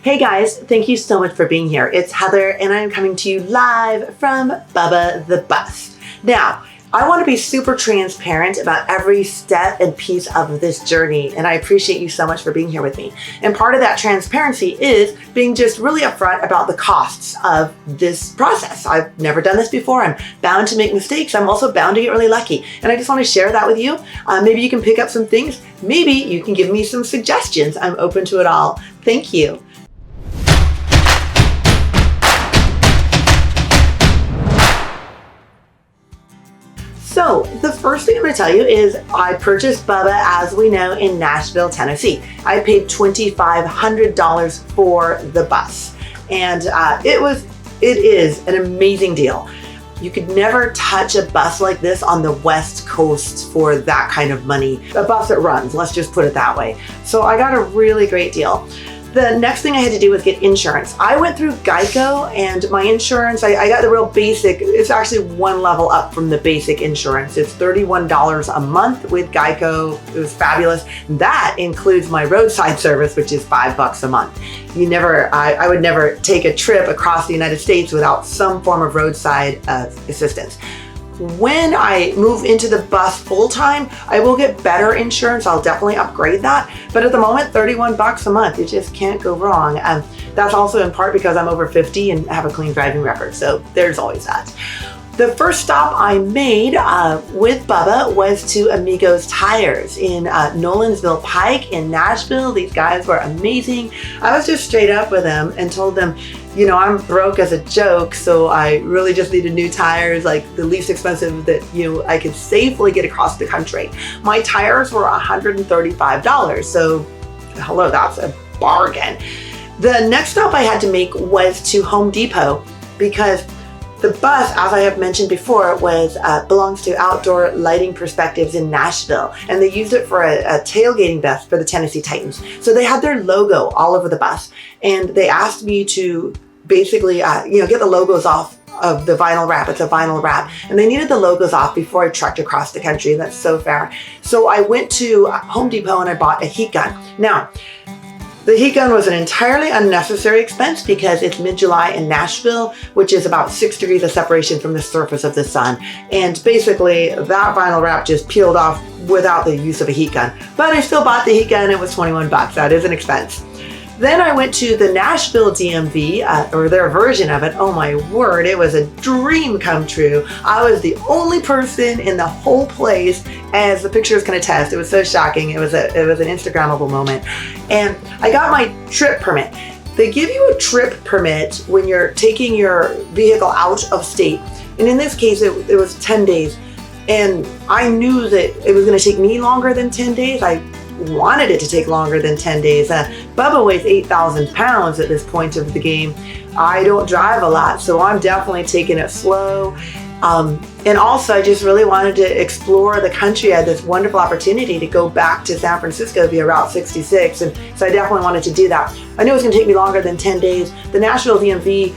Hey guys, thank you so much for being here. It's Heather and I'm coming to you live from Bubba the Bus. Now, I want to be super transparent about every step and piece of this journey, and I appreciate you so much for being here with me. And part of that transparency is being just really upfront about the costs of this process. I've never done this before. I'm bound to make mistakes. I'm also bound to get really lucky. And I just want to share that with you. Maybe you can pick up some things. Maybe you can give me some suggestions. I'm open to it all. Thank you. So the first thing I'm going to tell you is I purchased Bubba, as we know, in Nashville, Tennessee. I paid $2,500 for the bus, and it is an amazing deal. You could never touch a bus like this on the West Coast for that kind of money. A bus that runs, let's just put it that way. So I got a really great deal. The next thing I had to do was get insurance. I went through Geico, and my insurance, I got the real basic. It's actually one level up from the basic insurance. It's $31 a month with Geico. It was fabulous. That includes my roadside service, which is $5 a month. I would never take a trip across the United States without some form of roadside assistance. When I move into the bus full-time, I will get better insurance. I'll definitely upgrade that. But at the moment, $31 a month, you just can't go wrong. That's also in part because I'm over 50 and have a clean driving record. So there's always that. The first stop I made with Bubba was to Amigos Tires in Nolensville Pike in Nashville. These guys were amazing. I was just straight up with them and told them, you know, I'm broke as a joke, so I really just needed new tires, like the least expensive that I could safely get across the country. My tires were $135, so hello, that's a bargain. The next stop I had to make was to Home Depot, because the bus, as I have mentioned before, belongs to Outdoor Lighting Perspectives in Nashville, and they used it for a tailgating vest for the Tennessee Titans. So they had their logo all over the bus, and they asked me to basically, get the logos off of the vinyl wrap. It's a vinyl wrap, and they needed the logos off before I trekked across the country. That's so fair. So I went to Home Depot and I bought a heat gun. Now, the heat gun was an entirely unnecessary expense because it's mid-July in Nashville, which is about 6 degrees of separation from the surface of the sun. And basically that vinyl wrap just peeled off without the use of a heat gun. But I still bought the heat gun. It was $21. That is an expense. Then I went to the Nashville DMV, or their version of it. Oh my word, it was a dream come true. I was the only person in the whole place, as the pictures can attest. It was so shocking. It was an Instagrammable moment. And I got my trip permit. They give you a trip permit when you're taking your vehicle out of state. And in this case, it was 10 days. And I knew that it was going to take me longer than 10 days. I wanted it to take longer than 10 days. Bubba weighs 8,000 pounds at this point of the game. I don't drive a lot, so I'm definitely taking it slow. And also, I just really wanted to explore the country. I had this wonderful opportunity to go back to San Francisco via Route 66, and so I definitely wanted to do that. I knew it was going to take me longer than 10 days. The Nashville DMV,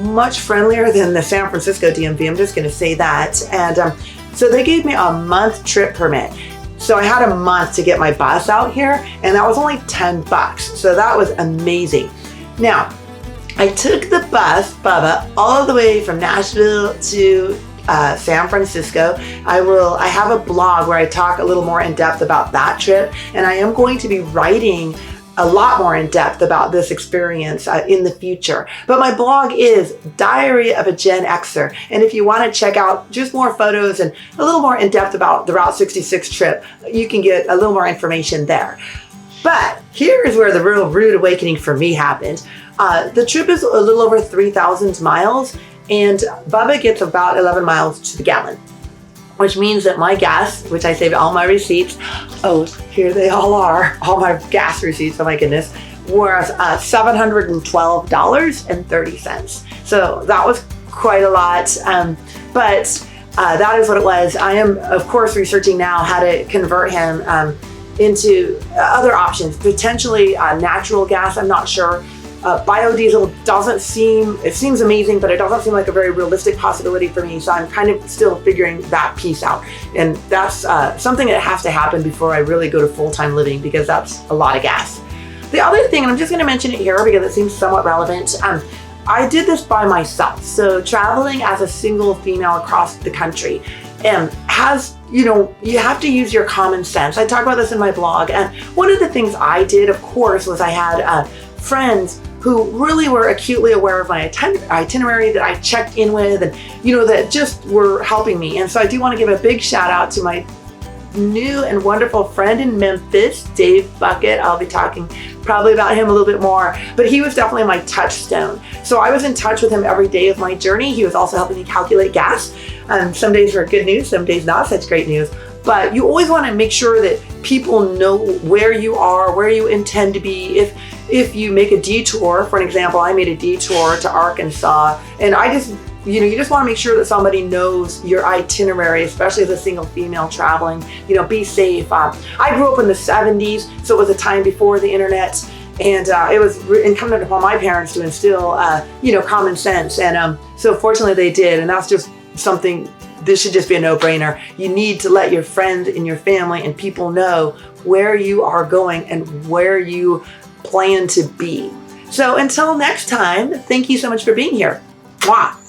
much friendlier than the San Francisco DMV. I'm just going to say that. And so they gave me a month trip permit. So I had a month to get my bus out here, and that was only $10. So that was amazing. Now, I took the bus, Bubba, all the way from Nashville to San Francisco. I have a blog where I talk a little more in depth about that trip, and I am going to be writing a lot more in depth about this experience in the future. But my blog is Diary of a Gen Xer. And if you want to check out just more photos and a little more in depth about the Route 66 trip, you can get a little more information there. But here is where the real rude awakening for me happened. The trip is a little over 3,000 miles, and Bubba gets about 11 miles to the gallon, which means that my gas, which I saved all my receipts, oh, here they all are, all my gas receipts, oh my goodness, were $712.30. So that was quite a lot, but that is what it was. I am, of course, researching now how to convert him into other options, potentially natural gas, I'm not sure. Biodiesel seems amazing, but it doesn't seem like a very realistic possibility for me. So I'm kind of still figuring that piece out. And that's something that has to happen before I really go to full-time living, because that's a lot of gas. The other thing, and I'm just going to mention it here because it seems somewhat relevant, I did this by myself. So traveling as a single female across the country has, you have to use your common sense. I talk about this in my blog. And one of the things I did, of course, was I had friends who really were acutely aware of my itinerary that I checked in with and, that just were helping me. And so I do want to give a big shout out to my new and wonderful friend in Memphis, Dave Bucket. I'll be talking probably about him a little bit more, but he was definitely my touchstone. So I was in touch with him every day of my journey. He was also helping me calculate gas. Some days were good news, some days not such great news. But you always want to make sure that people know where you are, where you intend to be. If you make a detour, for an example, I made a detour to Arkansas, and I just, you just want to make sure that somebody knows your itinerary, especially as a single female traveling. Be safe. I grew up in the 70s, so it was a time before the internet, and it was incumbent upon my parents to instill, common sense. And so fortunately they did, and that's just something. This should just be a no-brainer. You need to let your friends and your family and people know where you are going and where you plan to be. So until next time, thank you so much for being here. Mwah.